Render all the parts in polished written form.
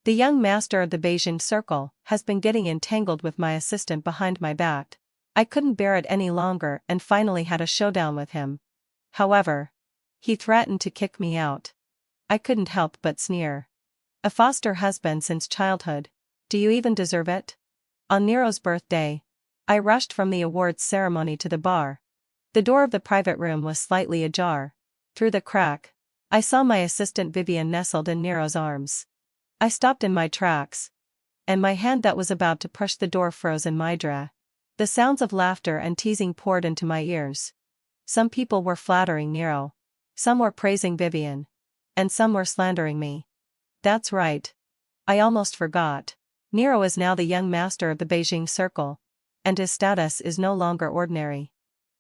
The young master of the Beijing circle has been getting entangled with my assistant behind my back. I couldn't bear it any longer and finally had a showdown with him. However, he threatened to kick me out. I couldn't help but sneer. A foster husband since childhood. Do you even deserve it? On Nero's birthday, I rushed from the awards ceremony to the bar. The door of the private room was slightly ajar. Through the crack, I saw my assistant Vivian nestled in Nero's arms. I stopped in my tracks, and my hand that was about to push the door froze in my jaw. The sounds of laughter and teasing poured into my ears. Some people were flattering Nero. Some were praising Vivian. And some were slandering me. That's right. I almost forgot. Nero is now the young master of the Beijing circle, and his status is no longer ordinary.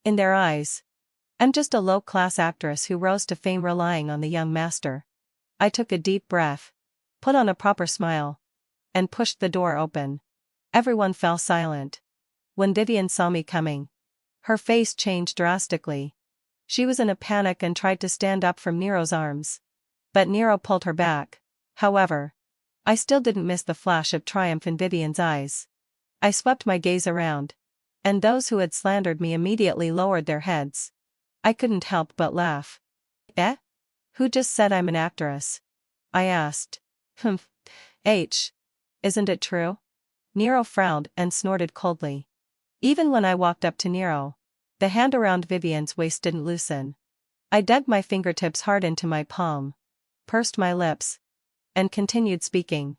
In their eyes, I'm just a low-class actress who rose to fame relying on the young master. I took a deep breath, put on a proper smile, and pushed the door open. Everyone fell silent. When Vivian saw me coming, her face changed drastically. She was in a panic and tried to stand up from Nero's arms. But Nero pulled her back. However, I still didn't miss the flash of triumph in Vivian's eyes. I swept my gaze around, and those who had slandered me immediately lowered their heads. I couldn't help but laugh. Eh? Who just said I'm an actress? I asked. Isn't it true? Nero frowned and snorted coldly. Even when I walked up to Nero, the hand around Vivian's waist didn't loosen. I dug my fingertips hard into my palm, pursed my lips, and continued speaking.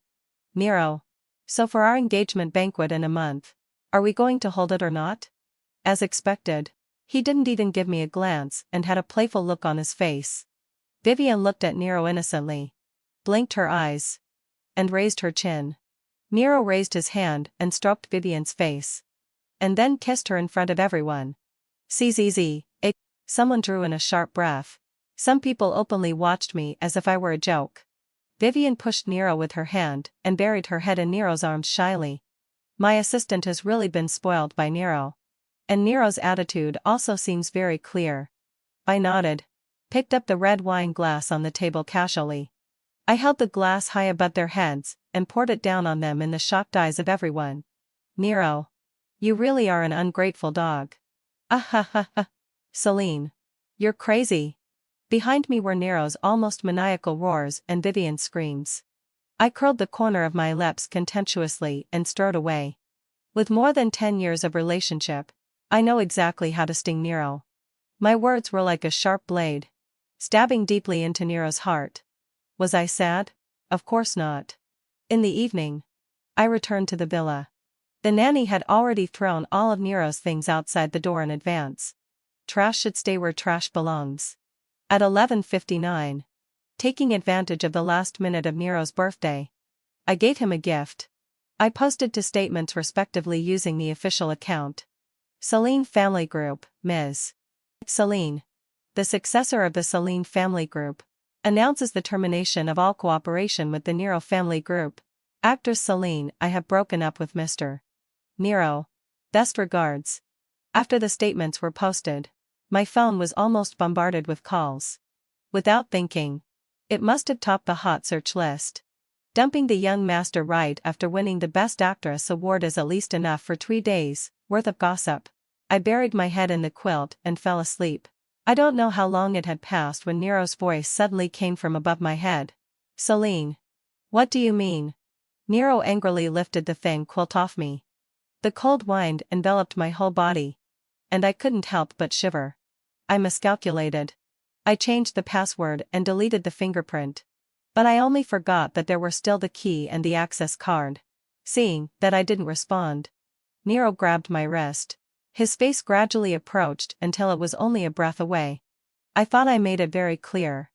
Nero, so for our engagement banquet in a month, are we going to hold it or not? As expected, he didn't even give me a glance and had a playful look on his face. Vivian looked at Nero innocently, blinked her eyes, and raised her chin. Nero raised his hand and stroked Vivian's face, and then kissed her in front of everyone. Zzz. Someone drew in a sharp breath. Some people openly watched me as if I were a joke. Vivian pushed Nero with her hand and buried her head in Nero's arms shyly. My assistant has really been spoiled by Nero. And Nero's attitude also seems very clear. I nodded, picked up the red wine glass on the table casually. I held the glass high above their heads and poured it down on them in the shocked eyes of everyone. Nero, you really are an ungrateful dog. Ah ha ha ha. Celine, you're crazy. Behind me were Nero's almost maniacal roars and Vivian's screams. I curled the corner of my lips contemptuously and strode away. With more than 10 years of relationship, I know exactly how to sting Nero. My words were like a sharp blade, stabbing deeply into Nero's heart. Was I sad? Of course not. In the evening, I returned to the villa. The nanny had already thrown all of Nero's things outside the door in advance. Trash should stay where trash belongs. At 11:59, taking advantage of the last minute of Nero's birthday, I gave him a gift. I posted 2 statements respectively using the official account. Celine Family Group, Ms. Celine, the successor of the Celine Family Group, announces the termination of all cooperation with the Nero Family Group. Actress Celine, I have broken up with Mr. Nero. Best regards. After the statements were posted, my phone was almost bombarded with calls. Without thinking, it must have topped the hot search list. Dumping the young master right after winning the Best Actress award is at least enough for 3 days' worth of gossip. I buried my head in the quilt and fell asleep. I don't know how long it had passed when Nero's voice suddenly came from above my head. Celine. What do you mean? Nero angrily lifted the thin quilt off me. The cold wind enveloped my whole body, and I couldn't help but shiver. I miscalculated. I changed the password and deleted the fingerprint. But I only forgot that there were still the key and the access card. Seeing that I didn't respond, Nero grabbed my wrist. His face gradually approached until it was only a breath away. I thought I made it very clear.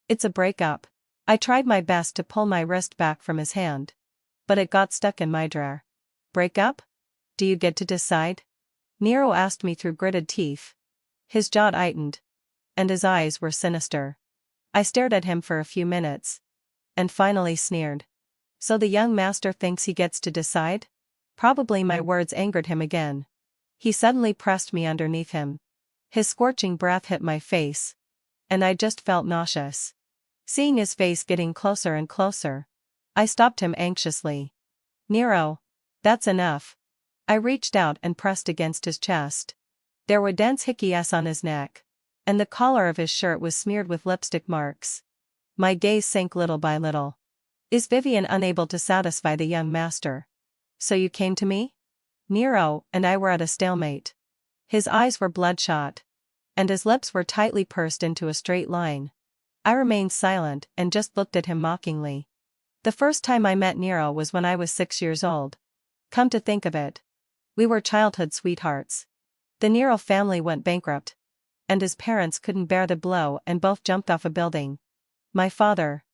It's a breakup. I tried my best to pull my wrist back from his hand, but it got stuck in my drawer. Breakup? Do you get to decide? Nero asked me through gritted teeth. His jaw tightened, and his eyes were sinister. I stared at him for a few minutes, and finally sneered. So the young master thinks he gets to decide? Probably my words angered him again. He suddenly pressed me underneath him. His scorching breath hit my face, and I just felt nauseous. Seeing his face getting closer and closer, I stopped him anxiously. Nero. That's enough. I reached out and pressed against his chest. There were dense hickeys on his neck. And the collar of his shirt was smeared with lipstick marks. My gaze sank little by little. Is Vivian unable to satisfy the young master? So you came to me? Nero and I were at a stalemate. His eyes were bloodshot. And his lips were tightly pursed into a straight line. I remained silent and just looked at him mockingly. The first time I met Nero was when I was 6 years old. Come to think of it. We were childhood sweethearts. The Nero family went bankrupt. And his parents couldn't bear the blow and both jumped off a building. My father,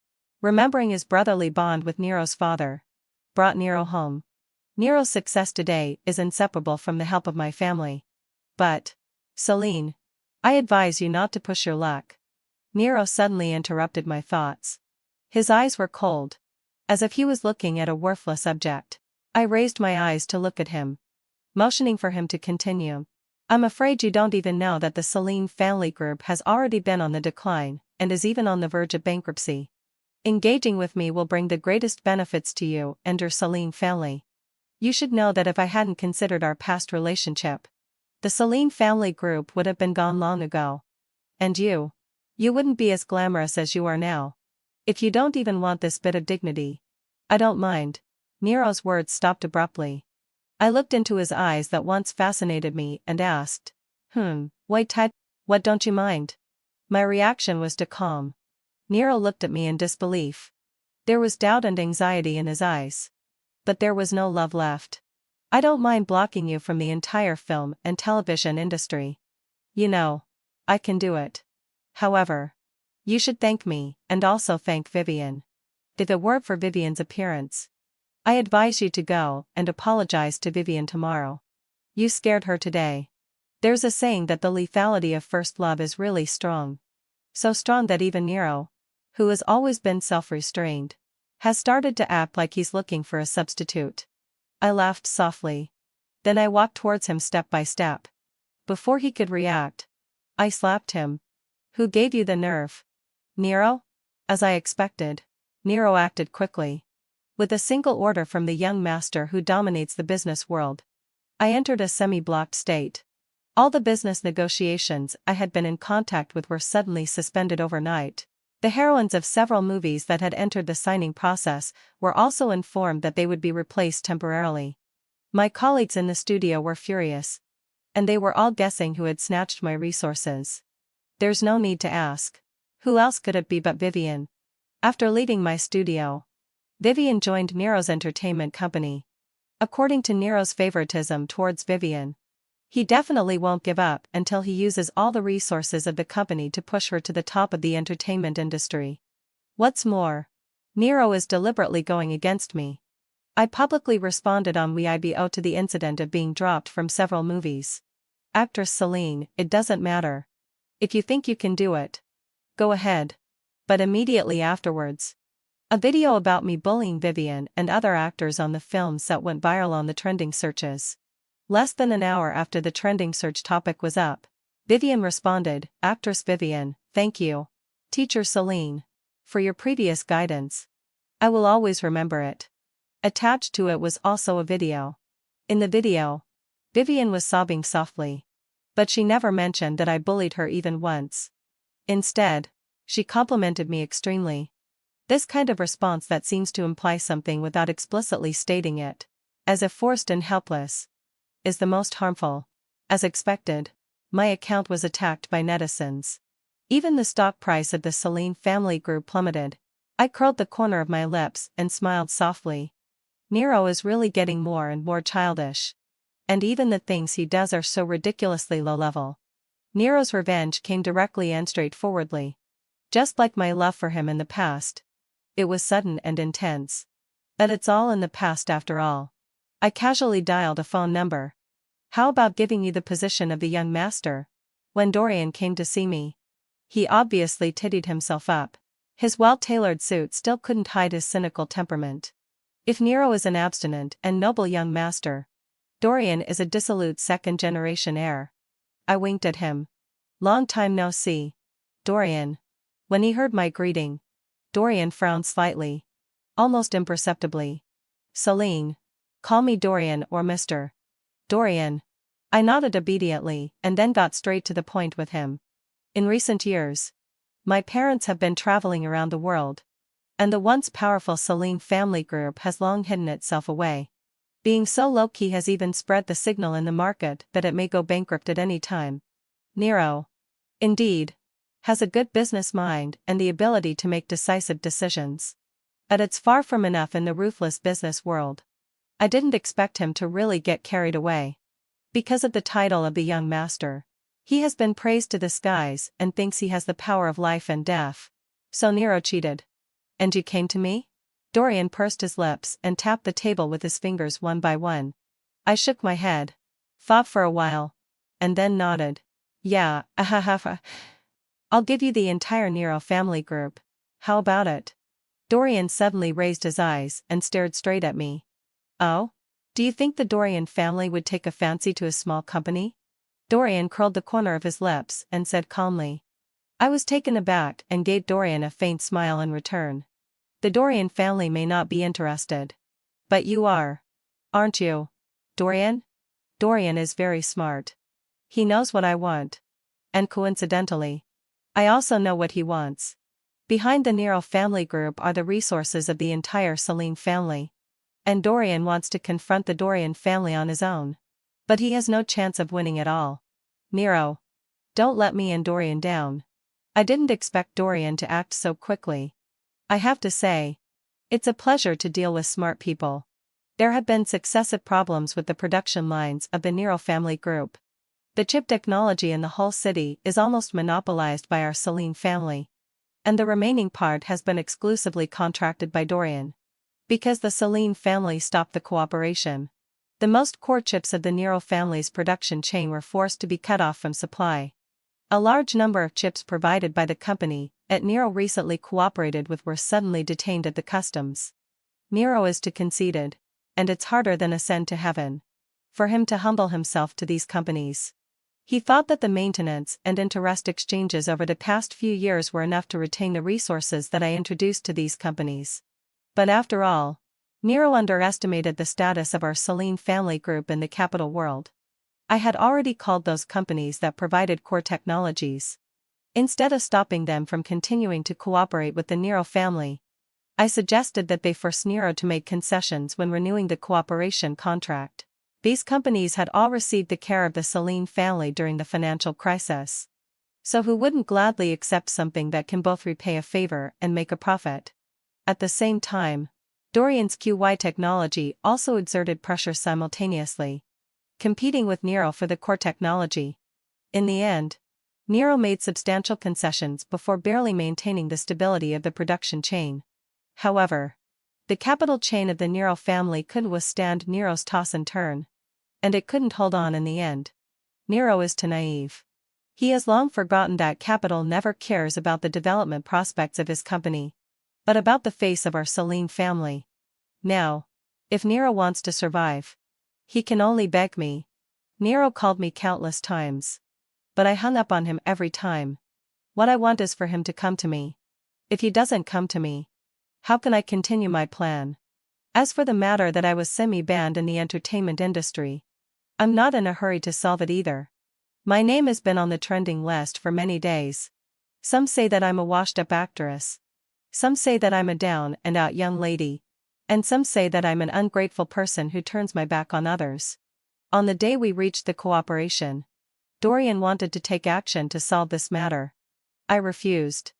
remembering his brotherly bond with Nero's father, brought Nero home. Nero's success today is inseparable from the help of my family. But, Celine, I advise you not to push your luck. Nero suddenly interrupted my thoughts. His eyes were cold, as if he was looking at a worthless object. I raised my eyes to look at him, motioning for him to continue. I'm afraid you don't even know that the Celine family group has already been on the decline, and is even on the verge of bankruptcy. Engaging with me will bring the greatest benefits to you and your Celine family. You should know that if I hadn't considered our past relationship, the Celine family group would have been gone long ago. And you wouldn't be as glamorous as you are now. If you don't even want this bit of dignity, I don't mind. Nero's words stopped abruptly. I looked into his eyes that once fascinated me and asked, what don't you mind? My reaction was to calm. Nero looked at me in disbelief. There was doubt and anxiety in his eyes. But there was no love left. I don't mind blocking you from the entire film and television industry. You know, I can do it. However, you should thank me, and also thank Vivian. If it weren't for Vivian's appearance, I advise you to go and apologize to Vivian tomorrow. You scared her today. There's a saying that the lethality of first love is really strong. So strong that even Nero, who has always been self-restrained, has started to act like he's looking for a substitute. I laughed softly. Then I walked towards him step by step. Before he could react, I slapped him. Who gave you the nerve? Nero? As I expected, Nero acted quickly. With a single order from the young master who dominates the business world, I entered a semi-blocked state. All the business negotiations I had been in contact with were suddenly suspended overnight. The heroines of several movies that had entered the signing process were also informed that they would be replaced temporarily. My colleagues in the studio were furious. And they were all guessing who had snatched my resources. There's no need to ask. Who else could it be but Vivian? After leaving my studio, Vivian joined Nero's entertainment company. According to Nero's favoritism towards Vivian, he definitely won't give up until he uses all the resources of the company to push her to the top of the entertainment industry. What's more, Nero is deliberately going against me. I publicly responded on me.With to the incident of being dropped from several movies. Actress Celine, it doesn't matter. If you think you can do it, go ahead. But immediately afterwards, a video about me bullying Vivian and other actors on the film set went viral on the trending searches. Less than an hour after the trending search topic was up, Vivian responded, "Actress Vivian, thank you, teacher Celine, for your previous guidance. I will always remember it." Attached to it was also a video. In the video, Vivian was sobbing softly. But she never mentioned that I bullied her even once. Instead, she complimented me extremely. This kind of response that seems to imply something without explicitly stating it, as if forced and helpless, is the most harmful. As expected, my account was attacked by netizens. Even the stock price of the Celine family group plummeted. I curled the corner of my lips and smiled softly. Nero is really getting more and more childish. And even the things he does are so ridiculously low-level. Nero's revenge came directly and straightforwardly. Just like my love for him in the past. It was sudden and intense. But it's all in the past after all. I casually dialed a phone number. "How about giving you the position of the young master?" When Dorian came to see me, he obviously tittied himself up. His well-tailored suit still couldn't hide his cynical temperament. If Nero is an abstinent and noble young master, Dorian is a dissolute second-generation heir. I winked at him. "Long time no see, Dorian." When he heard my greeting, Dorian frowned slightly. almost imperceptibly. Celine. Call me Dorian or Mr. Dorian. I nodded obediently and then got straight to the point with him. In recent years, my parents have been traveling around the world, and the once powerful Celine family group has long hidden itself away. Being so low-key has even spread the signal in the market that it may go bankrupt at any time. Nero, indeed, has a good business mind and the ability to make decisive decisions. But it's far from enough in the ruthless business world. I didn't expect him to really get carried away. Because of the title of the young master, he has been praised to the skies and thinks he has the power of life and death. So Nero cheated. And you came to me? Dorian pursed his lips and tapped the table with his fingers one by one. I shook my head, thought for a while, and then nodded. Yeah, ahahaha. I'll give you the entire Nero family group. How about it? Dorian suddenly raised his eyes and stared straight at me. Oh? Do you think the Dorian family would take a fancy to a small company? Dorian curled the corner of his lips and said calmly. I was taken aback and gave Dorian a faint smile in return. The Dorian family may not be interested. But you are. Aren't you? Dorian? Dorian is very smart. He knows what I want. And coincidentally, I also know what he wants. Behind the Nero family group are the resources of the entire Celine family. And Dorian wants to confront the Dorian family on his own. But he has no chance of winning at all. Nero. Don't let me and Dorian down. I didn't expect Dorian to act so quickly. I have to say, it's a pleasure to deal with smart people. There have been successive problems with the production lines of the Nero family group. The chip technology in the whole city is almost monopolized by our Celine family. And the remaining part has been exclusively contracted by Dorian. Because the Celine family stopped the cooperation, the most core chips of the Nero family's production chain were forced to be cut off from supply. A large number of chips provided by the company that Nero recently cooperated with were suddenly detained at the customs. Nero is too conceited, and it's harder than ascend to heaven for him to humble himself to these companies. He thought that the maintenance and interest exchanges over the past few years were enough to retain the resources that I introduced to these companies. But after all, Nero underestimated the status of our Celine family group in the capital world. I had already called those companies that provided core technologies. Instead of stopping them from continuing to cooperate with the Nero family, I suggested that they force Nero to make concessions when renewing the cooperation contract. These companies had all received the care of the Celine family during the financial crisis. So who wouldn't gladly accept something that can both repay a favor and make a profit? At the same time, Dorian's QY technology also exerted pressure simultaneously, competing with Nero for the core technology. In the end, Nero made substantial concessions before barely maintaining the stability of the production chain. However, the capital chain of the Nero family couldn't withstand Nero's toss and turn. And it couldn't hold on in the end. Nero is too naive. He has long forgotten that capital never cares about the development prospects of his company, but about the face of our Celine family. Now, if Nero wants to survive, he can only beg me. Nero called me countless times. But I hung up on him every time. What I want is for him to come to me. If he doesn't come to me, how can I continue my plan? As for the matter that I was semi-banned in the entertainment industry, I'm not in a hurry to solve it either. My name has been on the trending list for many days. Some say that I'm a washed-up actress. Some say that I'm a down-and-out young lady. And some say that I'm an ungrateful person who turns my back on others. On the day we reached the cooperation, Dorian wanted to take action to solve this matter. I refused.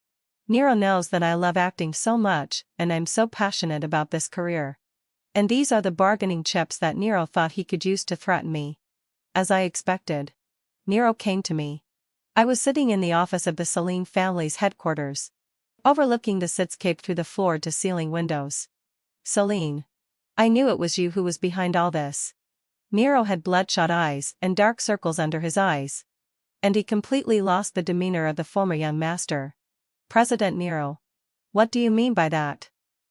Nero knows that I love acting so much and I'm so passionate about this career. And these are the bargaining chips that Nero thought he could use to threaten me. As I expected, Nero came to me. I was sitting in the office of the Celine family's headquarters, overlooking the cityscape through the floor-to-ceiling windows. Celine. I knew it was you who was behind all this. Nero had bloodshot eyes and dark circles under his eyes. And he completely lost the demeanor of the former young master. President Nero. What do you mean by that?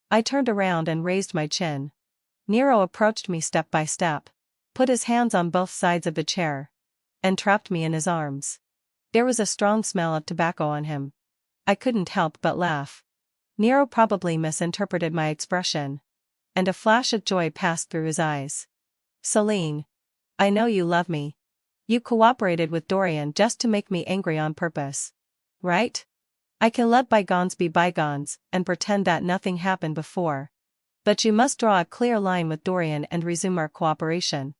I turned around and raised my chin. Nero approached me step by step, put his hands on both sides of the chair, and trapped me in his arms. There was a strong smell of tobacco on him. I couldn't help but laugh. Nero probably misinterpreted my expression, and a flash of joy passed through his eyes. Celine. I know you love me. You cooperated with Dorian just to make me angry on purpose. Right? I can let bygones be bygones and pretend that nothing happened before. But you must draw a clear line with Dorian and resume our cooperation.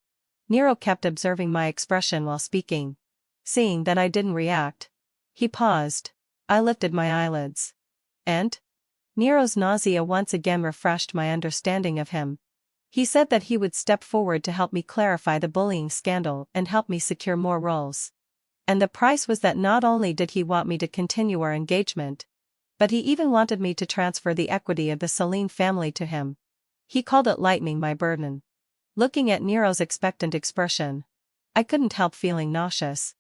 Nero kept observing my expression while speaking. Seeing that I didn't react, he paused. I lifted my eyelids. And? Nero's nausea once again refreshed my understanding of him. He said that he would step forward to help me clarify the bullying scandal and help me secure more roles. And the price was that not only did he want me to continue our engagement, but he even wanted me to transfer the equity of the Celine family to him. He called it lightening my burden. Looking at Nero's expectant expression, I couldn't help feeling nauseous.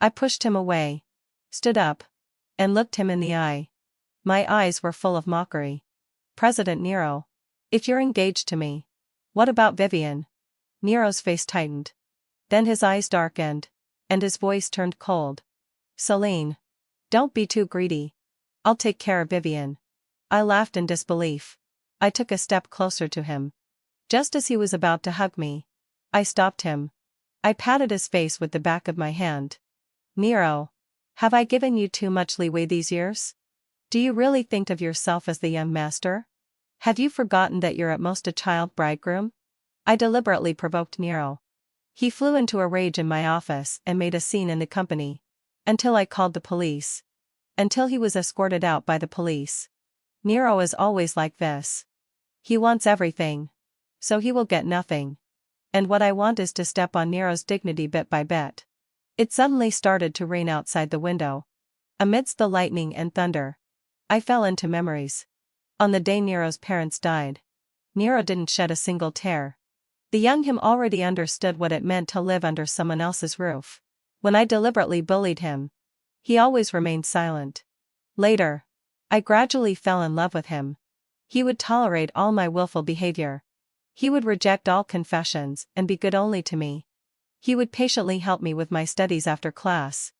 I pushed him away, stood up, and looked him in the eye. My eyes were full of mockery. President Nero, if you're engaged to me, what about Vivian? Nero's face tightened. Then his eyes darkened, and his voice turned cold. Celine, don't be too greedy. I'll take care of Vivian. I laughed in disbelief. I took a step closer to him. Just as he was about to hug me, I stopped him. I patted his face with the back of my hand. Nero, have I given you too much leeway these years? Do you really think of yourself as the young master? Have you forgotten that you're at most a child bridegroom? I deliberately provoked Nero. He flew into a rage in my office and made a scene in the company. Until I called the police. Until he was escorted out by the police. Nero is always like this. He wants everything. So he will get nothing. And what I want is to step on Nero's dignity bit by bit. It suddenly started to rain outside the window. Amidst the lightning and thunder, I fell into memories. On the day Nero's parents died, Nero didn't shed a single tear. The young him already understood what it meant to live under someone else's roof. When I deliberately bullied him, he always remained silent. Later, I gradually fell in love with him. He would tolerate all my willful behavior. He would reject all confessions and be good only to me. He would patiently help me with my studies after class.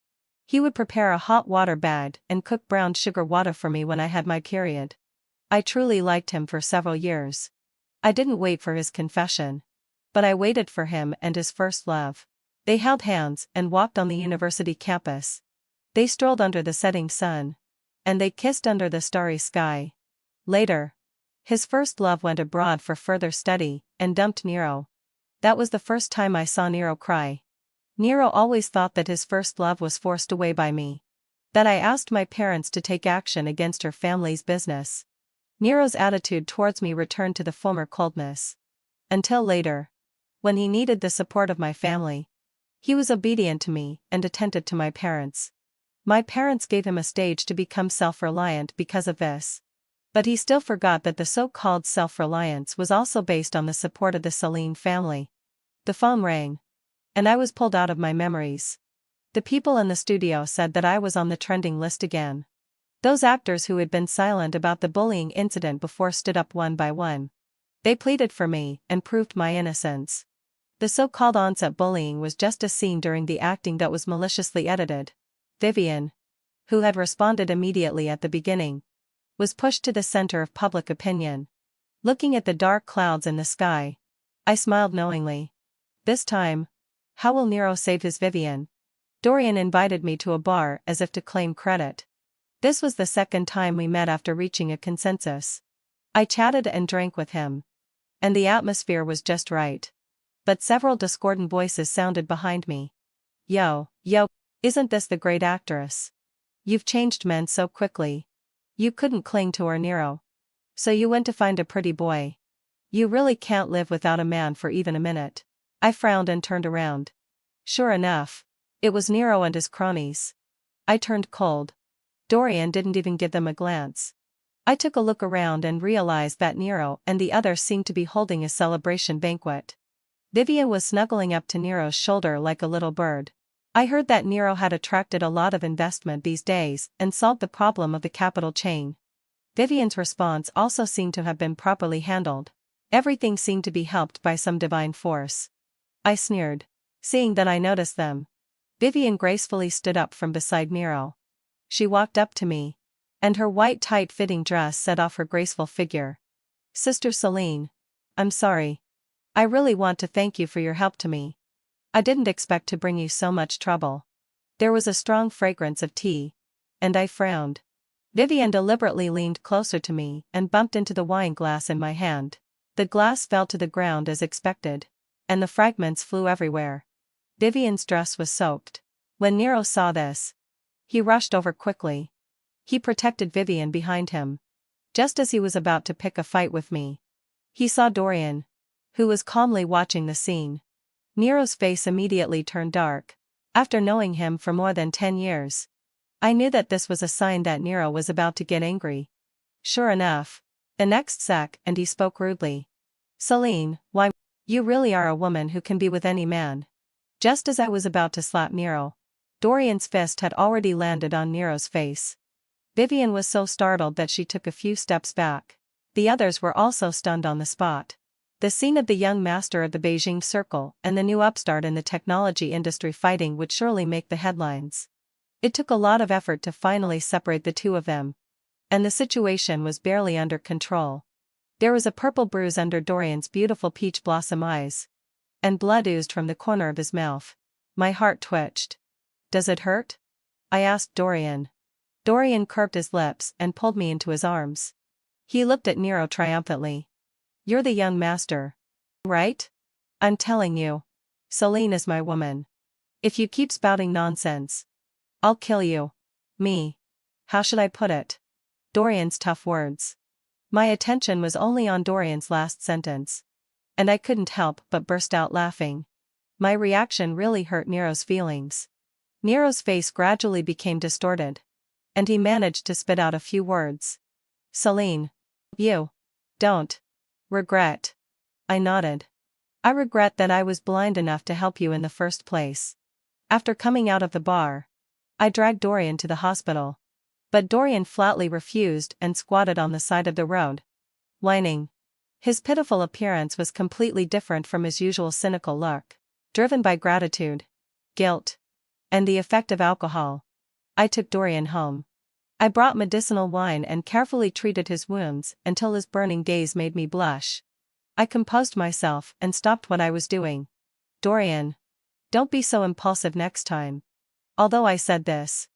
He would prepare a hot water bag and cook brown sugar water for me when I had my period. I truly liked him for several years. I didn't wait for his confession. But I waited for him and his first love. They held hands and walked on the university campus. They strolled under the setting sun. And they kissed under the starry sky. Later, his first love went abroad for further study and dumped Nero. That was the first time I saw Nero cry. Nero always thought that his first love was forced away by me. That I asked my parents to take action against her family's business. Nero's attitude towards me returned to the former coldness. Until later, when he needed the support of my family, he was obedient to me and attentive to my parents. My parents gave him a stage to become self-reliant because of this. But he still forgot that the so-called self-reliance was also based on the support of the Celine family. The phone rang. And I was pulled out of my memories. The people in the studio said that I was on the trending list again. Those actors who had been silent about the bullying incident before stood up one by one. They pleaded for me and proved my innocence. The so-called onset bullying was just a scene during the acting that was maliciously edited. Vivian, who had responded immediately at the beginning, was pushed to the center of public opinion. Looking at the dark clouds in the sky, I smiled knowingly. This time, how will Nero save his Vivian? Dorian invited me to a bar as if to claim credit. This was the second time we met after reaching a consensus. I chatted and drank with him. And the atmosphere was just right. But several discordant voices sounded behind me. Yo, isn't this the great actress? You've changed men so quickly. You couldn't cling to her, Nero. So you went to find a pretty boy. You really can't live without a man for even a minute. I frowned and turned around. Sure enough, it was Nero and his cronies. I turned cold. Dorian didn't even give them a glance. I took a look around and realized that Nero and the others seemed to be holding a celebration banquet. Vivian was snuggling up to Nero's shoulder like a little bird. I heard that Nero had attracted a lot of investment these days and solved the problem of the capital chain. Vivian's response also seemed to have been properly handled. Everything seemed to be helped by some divine force. I sneered. Seeing that I noticed them, Vivian gracefully stood up from beside Nero. She walked up to me. and her white tight-fitting dress set off her graceful figure. "Sister Celine. I'm sorry. I really want to thank you for your help to me. I didn't expect to bring you so much trouble." There was a strong fragrance of tea, and I frowned. Vivian deliberately leaned closer to me and bumped into the wine glass in my hand. The glass fell to the ground as expected, and the fragments flew everywhere. Vivian's dress was soaked. When Nero saw this, he rushed over quickly. He protected Vivian behind him. Just as he was about to pick a fight with me, he saw Dorian, who was calmly watching the scene. Nero's face immediately turned dark. After knowing him for more than 10 years, I knew that this was a sign that Nero was about to get angry. Sure enough, the next sec, and he spoke rudely. "Celine, why? You really are a woman who can be with any man." Just as I was about to slap Nero, Dorian's fist had already landed on Nero's face. Vivian was so startled that she took a few steps back. The others were also stunned on the spot. The scene of the young master of the Beijing Circle and the new upstart in the technology industry fighting would surely make the headlines. It took a lot of effort to finally separate the two of them, and the situation was barely under control. There was a purple bruise under Dorian's beautiful peach blossom eyes, and blood oozed from the corner of his mouth. My heart twitched. "Does it hurt?" I asked Dorian. Dorian curved his lips and pulled me into his arms. He looked at Nero triumphantly. "You're the young master, right? I'm telling you. Celine is my woman. If you keep spouting nonsense, I'll kill you." Me. How should I put it? Dorian's tough words. My attention was only on Dorian's last sentence, and I couldn't help but burst out laughing. My reaction really hurt Nero's feelings. Nero's face gradually became distorted, and he managed to spit out a few words. "Celine. You. Don't. Regret." I nodded. "I regret that I was blind enough to help you in the first place." After coming out of the bar, I dragged Dorian to the hospital. But Dorian flatly refused and squatted on the side of the road, whining. His pitiful appearance was completely different from his usual cynical look. Driven by gratitude, guilt, and the effect of alcohol, I took Dorian home. I brought medicinal wine and carefully treated his wounds until his burning gaze made me blush. I composed myself and stopped what I was doing. "Dorian, don't be so impulsive next time." Although I said this,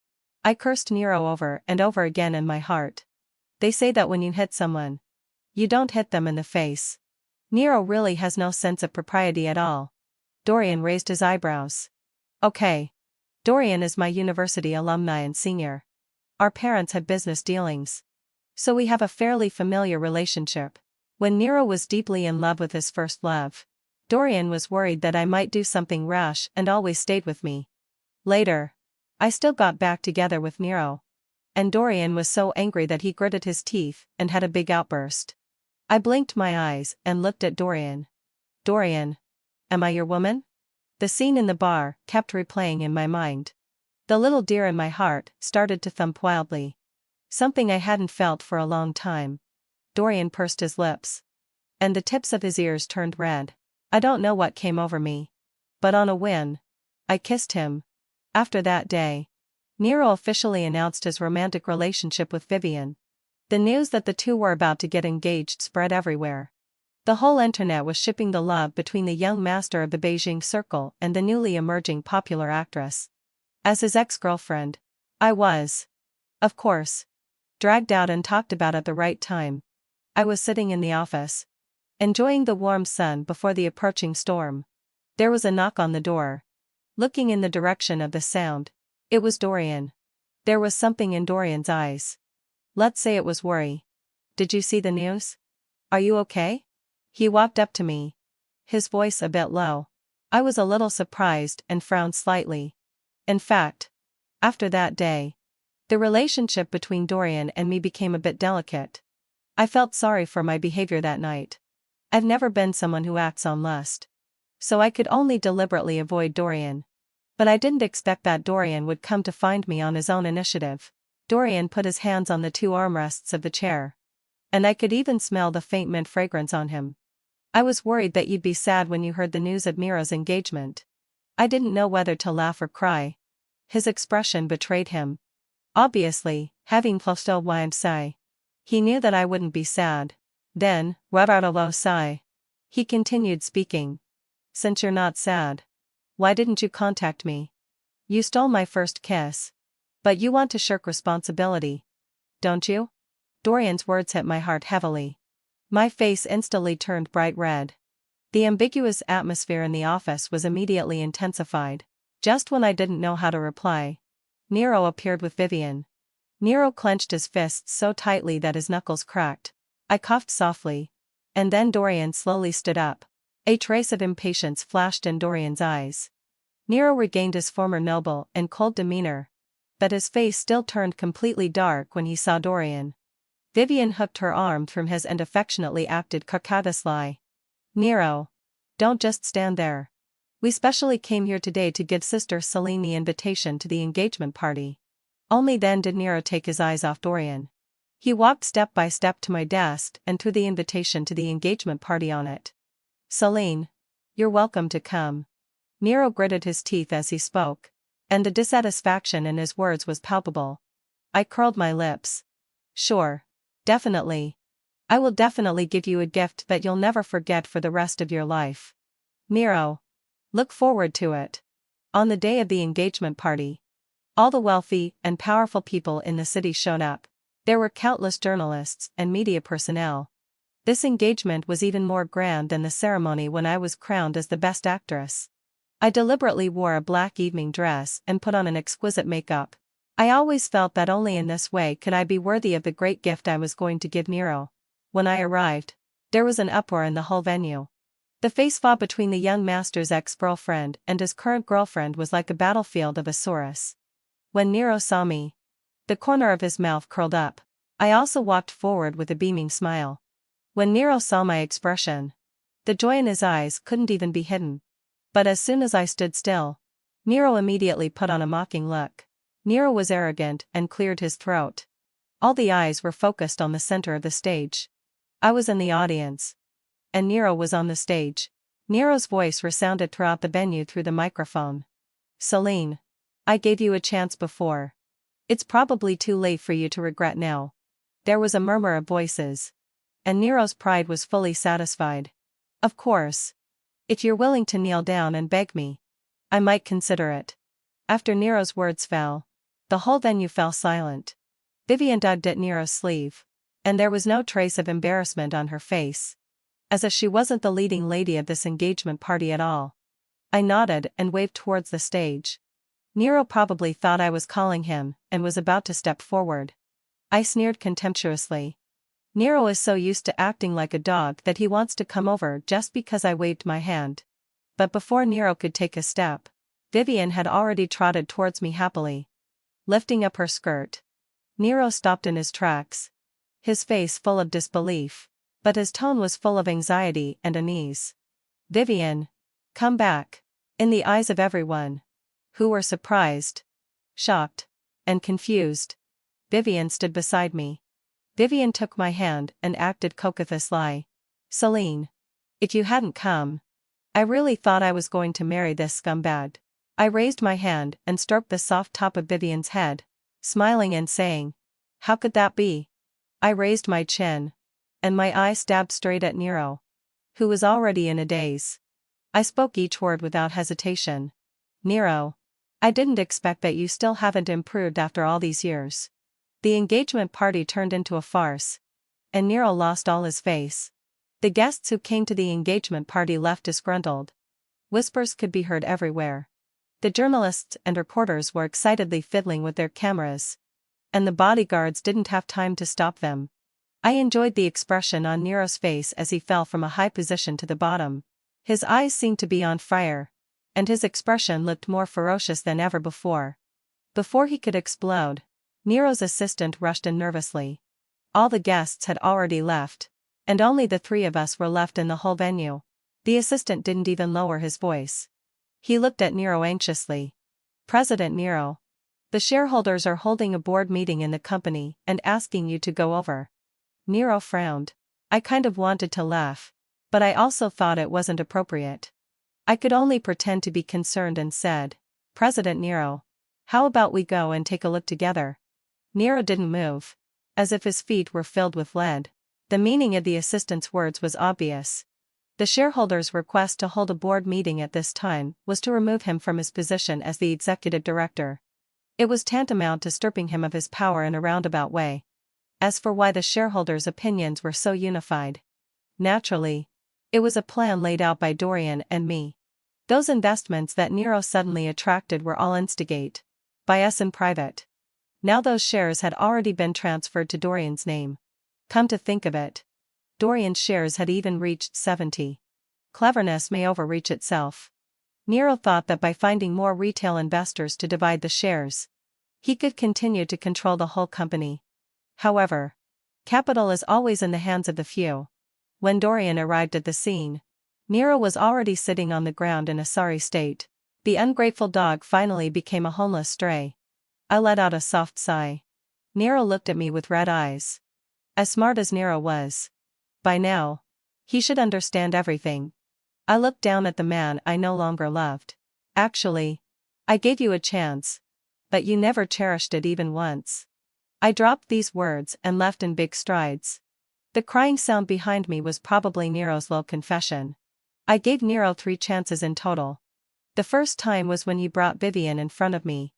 I cursed Nero over and over again in my heart. They say that when you hit someone, you don't hit them in the face. Nero really has no sense of propriety at all. Dorian raised his eyebrows. "Okay. Dorian is my university alumni and senior. Our parents had business dealings, so we have a fairly familiar relationship." When Nero was deeply in love with his first love, Dorian was worried that I might do something rash and always stayed with me. Later, I still got back together with Nero, and Dorian was so angry that he gritted his teeth and had a big outburst. I blinked my eyes and looked at Dorian. "Dorian, am I your woman?" The scene in the bar kept replaying in my mind. The little deer in my heart started to thump wildly. Something I hadn't felt for a long time. Dorian pursed his lips, and the tips of his ears turned red. I don't know what came over me, but on a whim, I kissed him. After that day, Nero officially announced his romantic relationship with Vivian. The news that the two were about to get engaged spread everywhere. The whole internet was shipping the love between the young master of the Beijing Circle and the newly emerging popular actress. As his ex-girlfriend, I was, of course, dragged out and talked about at the right time. I was sitting in the office, enjoying the warm sun before the approaching storm. There was a knock on the door. Looking in the direction of the sound, it was Dorian. There was something in Dorian's eyes. Let's say it was worry. "Did you see the news? Are you okay?" He walked up to me, his voice a bit low. I was a little surprised and frowned slightly. In fact, after that day, the relationship between Dorian and me became a bit delicate. I felt sorry for my behavior that night. I've never been someone who acts on lust, so I could only deliberately avoid Dorian. But I didn't expect that Dorian would come to find me on his own initiative. Dorian put his hands on the two armrests of the chair, and I could even smell the faint mint fragrance on him. "I was worried that you'd be sad when you heard the news of Mira's engagement." I didn't know whether to laugh or cry. His expression betrayed him. Obviously, having close to a sigh. He knew that I wouldn't be sad. Then, without a low sigh, he continued speaking. Since you're not sad, why didn't you contact me? You stole my first kiss. But you want to shirk responsibility, don't you? Dorian's words hit my heart heavily. My face instantly turned bright red. The ambiguous atmosphere in the office was immediately intensified. Just when I didn't know how to reply, Nero appeared with Vivian. Nero clenched his fists so tightly that his knuckles cracked. I coughed softly. And then Dorian slowly stood up. A trace of impatience flashed in Dorian's eyes. Nero regained his former noble and cold demeanor, but his face still turned completely dark when he saw Dorian. Vivian hooked her arm from his and affectionately acted coquettously. Nero, don't just stand there. We specially came here today to give Sister Celine the invitation to the engagement party. Only then did Nero take his eyes off Dorian. He walked step by step to my desk and threw the invitation to the engagement party on it. Celine, you're welcome to come. Nero gritted his teeth as he spoke, and the dissatisfaction in his words was palpable. I curled my lips. Sure. Definitely. I will definitely give you a gift that you'll never forget for the rest of your life. Nero. Look forward to it. On the day of the engagement party, all the wealthy and powerful people in the city showed up. There were countless journalists and media personnel. This engagement was even more grand than the ceremony when I was crowned as the best actress. I deliberately wore a black evening dress and put on an exquisite makeup. I always felt that only in this way could I be worthy of the great gift I was going to give Nero. When I arrived, there was an uproar in the whole venue. The face-off between the young master's ex-girlfriend and his current girlfriend was like a battlefield of Asaurus. When Nero saw me, the corner of his mouth curled up. I also walked forward with a beaming smile. When Nero saw my expression, the joy in his eyes couldn't even be hidden. But as soon as I stood still, Nero immediately put on a mocking look. Nero was arrogant and cleared his throat. All the eyes were focused on the center of the stage. I was in the audience, and Nero was on the stage. Nero's voice resounded throughout the venue through the microphone. Celine, I gave you a chance before. It's probably too late for you to regret now. There was a murmur of voices, and Nero's pride was fully satisfied. Of course. If you're willing to kneel down and beg me, I might consider it. After Nero's words fell, the whole venue fell silent. Vivian tugged at Nero's sleeve, and there was no trace of embarrassment on her face. As if she wasn't the leading lady of this engagement party at all. I nodded and waved towards the stage. Nero probably thought I was calling him and was about to step forward. I sneered contemptuously. Nero is so used to acting like a dog that he wants to come over just because I waved my hand. But before Nero could take a step, Vivian had already trotted towards me happily, lifting up her skirt. Nero stopped in his tracks, his face full of disbelief, but his tone was full of anxiety and unease. Vivian, come back. In the eyes of everyone, who were surprised, shocked, and confused, Vivian stood beside me. Vivian took my hand and acted cockathiously. Celine, if you hadn't come, I really thought I was going to marry this scumbag. I raised my hand and stroked the soft top of Vivian's head, smiling and saying, how could that be? I raised my chin, and my eye stabbed straight at Nero, who was already in a daze. I spoke each word without hesitation. Nero, I didn't expect that you still haven't improved after all these years. The engagement party turned into a farce, and Nero lost all his face. The guests who came to the engagement party left disgruntled. Whispers could be heard everywhere. The journalists and reporters were excitedly fiddling with their cameras, and the bodyguards didn't have time to stop them. I enjoyed the expression on Nero's face as he fell from a high position to the bottom. His eyes seemed to be on fire, and his expression looked more ferocious than ever before. Before he could explode, Nero's assistant rushed in nervously. All the guests had already left, and only the three of us were left in the whole venue. The assistant didn't even lower his voice. He looked at Nero anxiously. President Nero, the shareholders are holding a board meeting in the company and asking you to go over. Nero frowned. I kind of wanted to laugh, but I also thought it wasn't appropriate. I could only pretend to be concerned and said, President Nero, how about we go and take a look together? Nero didn't move. As if his feet were filled with lead. The meaning of the assistant's words was obvious. The shareholders' request to hold a board meeting at this time was to remove him from his position as the executive director. It was tantamount to stripping him of his power in a roundabout way. As for why the shareholders' opinions were so unified, naturally, it was a plan laid out by Dorian and me. Those investments that Nero suddenly attracted were all instigated by us in private. Now those shares had already been transferred to Dorian's name. Come to think of it, Dorian's shares had even reached 70. Cleverness may overreach itself. Nero thought that by finding more retail investors to divide the shares, he could continue to control the whole company. However, capital is always in the hands of the few. When Dorian arrived at the scene, Nero was already sitting on the ground in a sorry state. The ungrateful dog finally became a homeless stray. I let out a soft sigh. Nero looked at me with red eyes. As smart as Nero was, by now, he should understand everything. I looked down at the man I no longer loved. Actually, I gave you a chance, but you never cherished it even once. I dropped these words and left in big strides. The crying sound behind me was probably Nero's low confession. I gave Nero 3 chances in total. The first time was when he brought Vivian in front of me.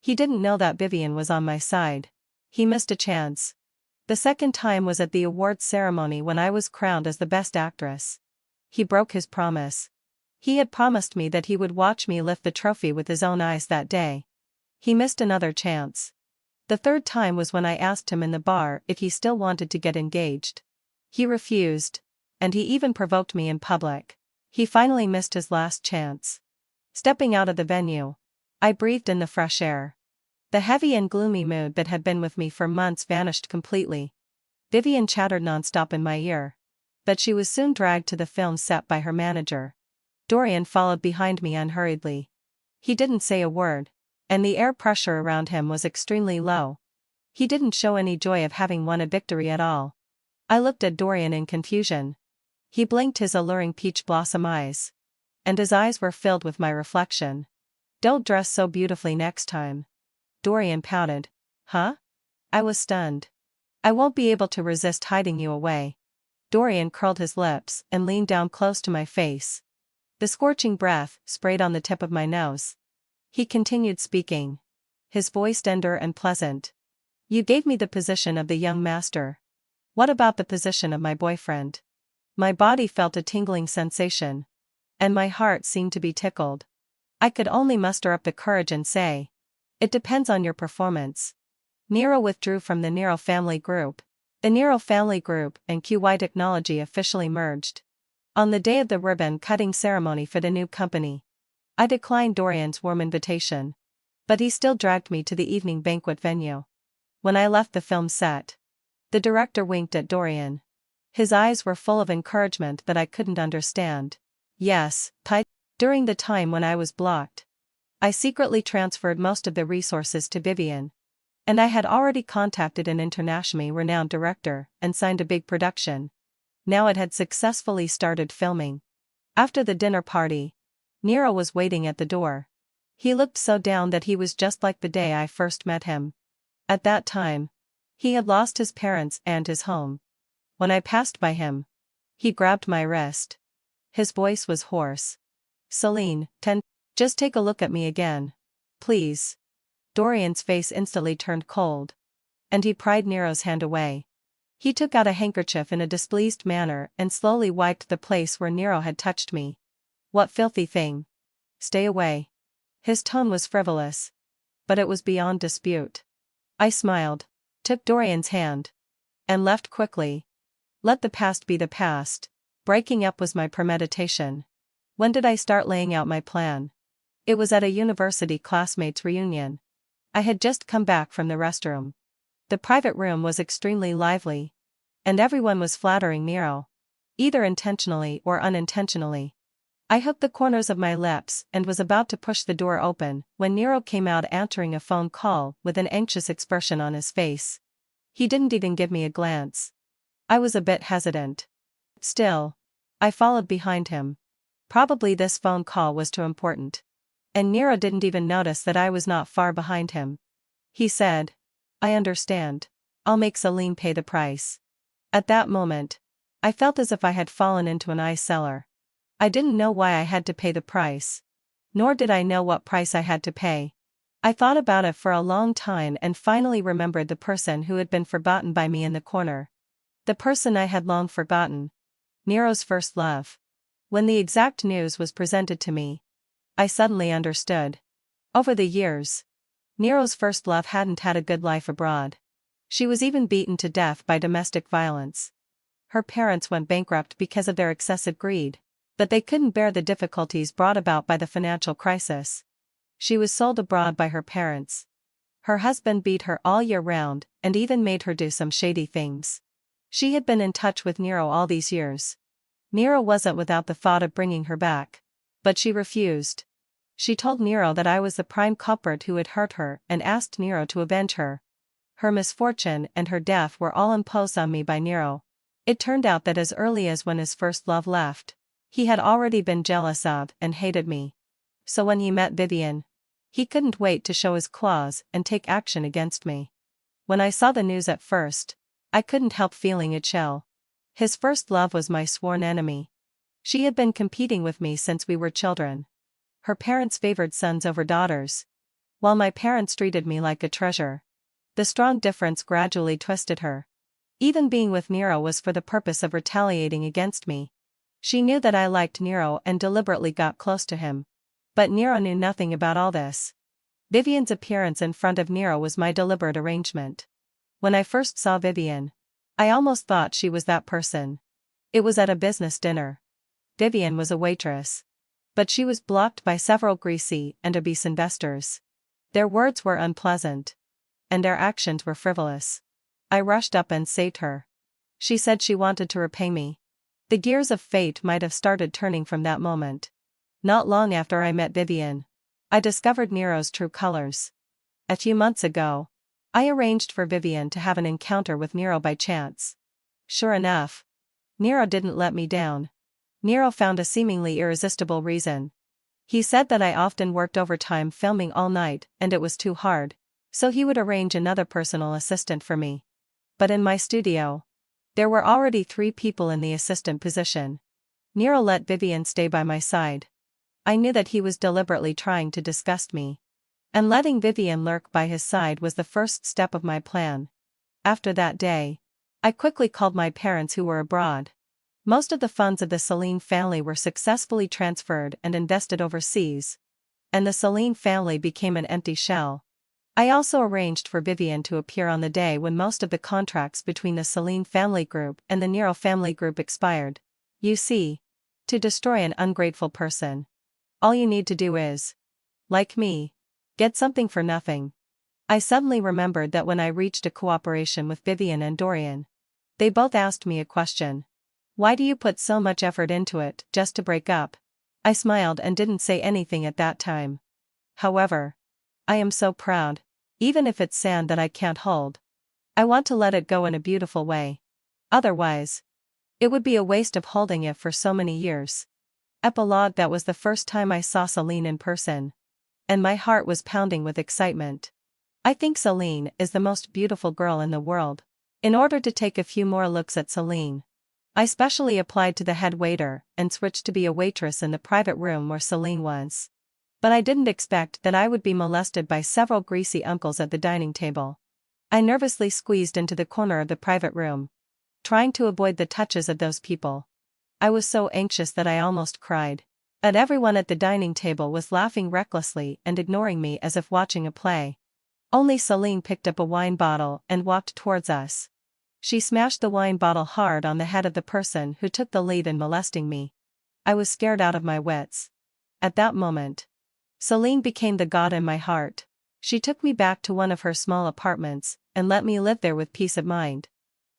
He didn't know that Vivian was on my side. He missed a chance. The second time was at the awards ceremony when I was crowned as the best actress. He broke his promise. He had promised me that he would watch me lift the trophy with his own eyes that day. He missed another chance. The third time was when I asked him in the bar if he still wanted to get engaged. He refused, and he even provoked me in public. He finally missed his last chance. Stepping out of the venue, I breathed in the fresh air. The heavy and gloomy mood that had been with me for months vanished completely. Vivian chattered nonstop in my ear. But she was soon dragged to the film set by her manager. Dorian followed behind me unhurriedly. He didn't say a word, and the air pressure around him was extremely low. He didn't show any joy of having won a victory at all. I looked at Dorian in confusion. He blinked his alluring peach blossom eyes. And his eyes were filled with my reflection. Don't dress so beautifully next time. Dorian pouted. Huh? I was stunned. I won't be able to resist hiding you away. Dorian curled his lips and leaned down close to my face. The scorching breath sprayed on the tip of my nose. He continued speaking. His voice tender and pleasant. You gave me the position of the young master. What about the position of my boyfriend? My body felt a tingling sensation. And my heart seemed to be tickled. I could only muster up the courage and say, it depends on your performance. Nero withdrew from the Nero family group. The Nero family group and QY Technology officially merged. On the day of the ribbon-cutting ceremony for the new company, I declined Dorian's warm invitation. But he still dragged me to the evening banquet venue. When I left the film set, the director winked at Dorian. His eyes were full of encouragement that I couldn't understand. Yes, during the time when I was blocked, I secretly transferred most of the resources to Vivian. And I had already contacted an internationally renowned director and signed a big production. Now it had successfully started filming. After the dinner party, Nero was waiting at the door. He looked so down that he was just like the day I first met him. At that time, he had lost his parents and his home. When I passed by him, he grabbed my wrist. His voice was hoarse. Celine, just take a look at me again. Please. Dorian's face instantly turned cold. And he pried Nero's hand away. He took out a handkerchief in a displeased manner and slowly wiped the place where Nero had touched me. What filthy thing. Stay away. His tone was frivolous. But it was beyond dispute. I smiled, took Dorian's hand, and left quickly. Let the past be the past. Breaking up was my premeditation. When did I start laying out my plan? It was at a university classmates' reunion. I had just come back from the restroom. The private room was extremely lively. And everyone was flattering Nero. Either intentionally or unintentionally. I hooked the corners of my lips and was about to push the door open when Nero came out answering a phone call with an anxious expression on his face. He didn't even give me a glance. I was a bit hesitant. Still, I followed behind him. Probably this phone call was too important. And Nero didn't even notice that I was not far behind him. He said, I understand. I'll make Celine pay the price. At that moment, I felt as if I had fallen into an ice cellar. I didn't know why I had to pay the price. Nor did I know what price I had to pay. I thought about it for a long time and finally remembered the person who had been forgotten by me in the corner. The person I had long forgotten. Nero's first love. When the exact news was presented to me, I suddenly understood. Over the years, Nero's first love hadn't had a good life abroad. She was even beaten to death by domestic violence. Her parents went bankrupt because of their excessive greed, but they couldn't bear the difficulties brought about by the financial crisis. She was sold abroad by her parents. Her husband beat her all year round and even made her do some shady things. She had been in touch with Nero all these years. Nero wasn't without the thought of bringing her back. But she refused. She told Nero that I was the prime culprit who had hurt her and asked Nero to avenge her. Her misfortune and her death were all imposed on me by Nero. It turned out that as early as when his first love left, he had already been jealous of and hated me. So when he met Vivian, he couldn't wait to show his claws and take action against me. When I saw the news at first, I couldn't help feeling a chill. His first love was my sworn enemy. She had been competing with me since we were children. Her parents favored sons over daughters, while my parents treated me like a treasure. The strong difference gradually twisted her. Even being with Nero was for the purpose of retaliating against me. She knew that I liked Nero and deliberately got close to him. But Nero knew nothing about all this. Vivian's appearance in front of Nero was my deliberate arrangement. When I first saw Vivian, I almost thought she was that person. It was at a business dinner. Vivian was a waitress. But she was blocked by several greasy and obese investors. Their words were unpleasant. And their actions were frivolous. I rushed up and saved her. She said she wanted to repay me. The gears of fate might have started turning from that moment. Not long after I met Vivian, I discovered Nero's true colors. A few months ago, I arranged for Vivian to have an encounter with Nero by chance. Sure enough, Nero didn't let me down. Nero found a seemingly irresistible reason. He said that I often worked overtime filming all night and it was too hard, so he would arrange another personal assistant for me. But in my studio, there were already 3 people in the assistant position. Nero let Vivian stay by my side. I knew that he was deliberately trying to disgust me. And letting Vivian lurk by his side was the first step of my plan. After that day, I quickly called my parents who were abroad. Most of the funds of the Celine family were successfully transferred and invested overseas, and the Celine family became an empty shell. I also arranged for Vivian to appear on the day when most of the contracts between the Celine family group and the Nero family group expired. You see, to destroy an ungrateful person, all you need to do is, like me, get something for nothing. I suddenly remembered that when I reached a cooperation with Vivian and Dorian, they both asked me a question. Why do you put so much effort into it just to break up? I smiled and didn't say anything at that time. However, I am so proud, even if it's sand that I can't hold. I want to let it go in a beautiful way. Otherwise, it would be a waste of holding it for so many years. Epilogue. That was the first time I saw Celine in person. And my heart was pounding with excitement. I think Celine is the most beautiful girl in the world. In order to take a few more looks at Celine, I specially applied to the head waiter and switched to be a waitress in the private room where Celine was. But I didn't expect that I would be molested by several greasy uncles at the dining table. I nervously squeezed into the corner of the private room, trying to avoid the touches of those people. I was so anxious that I almost cried. And everyone at the dining table was laughing recklessly and ignoring me as if watching a play. Only Celine picked up a wine bottle and walked towards us. She smashed the wine bottle hard on the head of the person who took the lead in molesting me. I was scared out of my wits. At that moment, Celine became the god in my heart. She took me back to one of her small apartments and let me live there with peace of mind.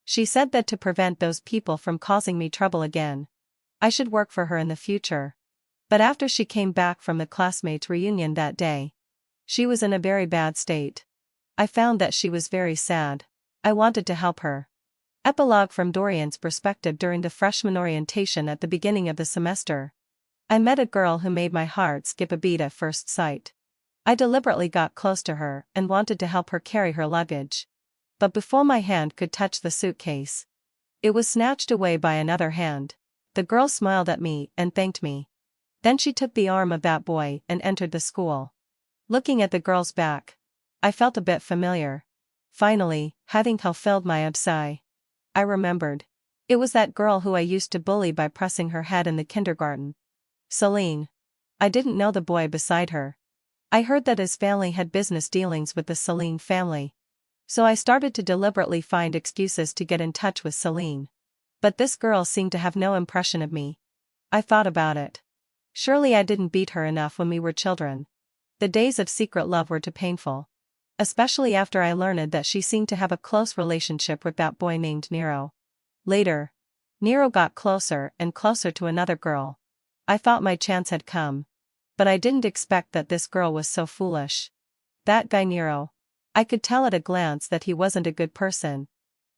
She said that to prevent those people from causing me trouble again, I should work for her in the future. But after she came back from the classmates' reunion that day, she was in a very bad state. I found that she was very sad. I wanted to help her. Epilogue. From Dorian's perspective. During the freshman orientation at the beginning of the semester, I met a girl who made my heart skip a beat at first sight. I deliberately got close to her and wanted to help her carry her luggage. But before my hand could touch the suitcase, it was snatched away by another hand. The girl smiled at me and thanked me. Then she took the arm of that boy and entered the school. Looking at the girl's back, I felt a bit familiar. Finally, having fulfilled my abscess, I remembered. It was that girl who I used to bully by pressing her head in the kindergarten. Celine. I didn't know the boy beside her. I heard that his family had business dealings with the Celine family. So I started to deliberately find excuses to get in touch with Celine. But this girl seemed to have no impression of me. I thought about it. Surely I didn't beat her enough when we were children. The days of secret love were too painful. Especially after I learned that she seemed to have a close relationship with that boy named Nero. Later, Nero got closer and closer to another girl. I thought my chance had come. But I didn't expect that this girl was so foolish. That guy Nero. I could tell at a glance that he wasn't a good person.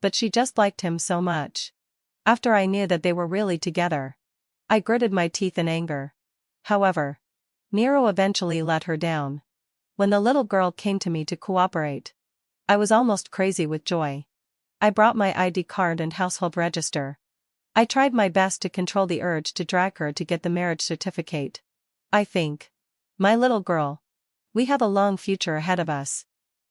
But she just liked him so much. After I knew that they were really together, I gritted my teeth in anger. However, Nero eventually let her down. When the little girl came to me to cooperate, I was almost crazy with joy. I brought my ID card and household register. I tried my best to control the urge to drag her to get the marriage certificate. I think, my little girl, we have a long future ahead of us.